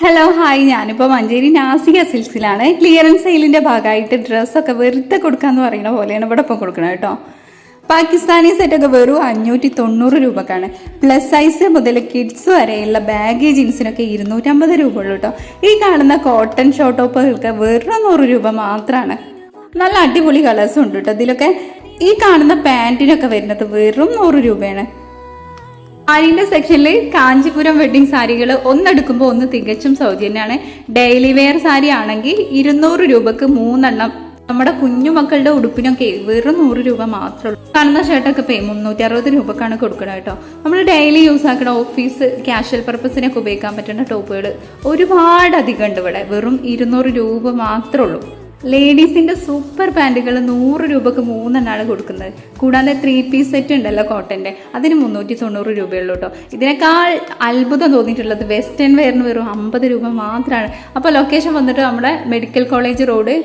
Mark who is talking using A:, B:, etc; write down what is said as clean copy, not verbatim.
A: Hello hi, ഞാനിപ്പോൾ Manjeri നാസിക സിൽക്സിലാണ്. Clearance സെയിലിന്റെ ഭാഗമായിട്ട് ഡ്രസ്സൊക്കെ വെറുതെ കൊടുക്കാന്ന് പറയുന്ന പോലെയാണ് ഇവിടെ ഇപ്പം കൊടുക്കണം കേട്ടോ. പാകിസ്ഥാനി സെറ്റൊക്കെ വെറും 590 രൂപക്കാണ്. പ്ലസ് സൈസ് മുതൽ കിഡ്സ് വരെയുള്ള ബാഗി ജീൻസിനൊക്കെ 250 രൂപ ഉള്ളൂ കേട്ടോ. ഈ കാണുന്ന കോട്ടൺ ഷോർട്ട് ടോപ്പുകൾക്ക് വെറും 100 രൂപ മാത്രമാണ്. നല്ല അടിപൊളി കളേഴ്സും ഉണ്ട് കേട്ടോ ഇതിലൊക്കെ. ഈ കാണുന്ന പാൻറ്റിനൊക്കെ വരുന്നത് വെറും 100 രൂപയാണ്. സാരീന്റെ സെക്ഷനിൽ കാഞ്ചിപുരം വെഡിങ് സാരികൾ ഒന്നെടുക്കുമ്പോൾ ഒന്ന് തികച്ചും സൗജന്യമാണ്. ഡെയിലി വെയർ സാരി ആണെങ്കിൽ 200 രൂപക്ക് 3 എണ്ണം. നമ്മുടെ കുഞ്ഞുമക്കളുടെ ഉടുപ്പിനൊക്കെ വെറും 100 രൂപ മാത്രമേ ഉള്ളൂ. കാണുന്ന ഷർട്ടൊക്കെ 360 രൂപക്കാണ് കൊടുക്കുന്നത് കേട്ടോ. നമ്മൾ ഡെയിലി യൂസ് ആക്കുന്ന ഓഫീസ് ക്യാഷ്വൽ പർപ്പസിനൊക്കെ ഉപയോഗിക്കാൻ പറ്റുന്ന ടോപ്പുകൾ ഒരുപാട് അധികം ഉണ്ട് ഇവിടെ. വെറും 200 രൂപ മാത്രമേ ഉള്ളൂ. ലേഡീസിന്റെ സൂപ്പർ പാൻറ്റുകൾ 100 രൂപക്ക് 3 എണ്ണമാണ് കൊടുക്കുന്നത്. കൂടാതെ 3 പീസ് സെറ്റ് ഉണ്ടല്ലോ കോട്ടന്റെ, അതിന് 390 രൂപയുള്ളൂ കേട്ടോ. ഇതിനേക്കാൾ അത്ഭുതം തോന്നിയിട്ടുള്ളത് വെസ്റ്റേൺ വെയറിന് വെറും 50 രൂപ മാത്രമാണ്. അപ്പോൾ ലൊക്കേഷൻ വന്നിട്ട് നമ്മുടെ മെഡിക്കൽ കോളേജ് റോഡ്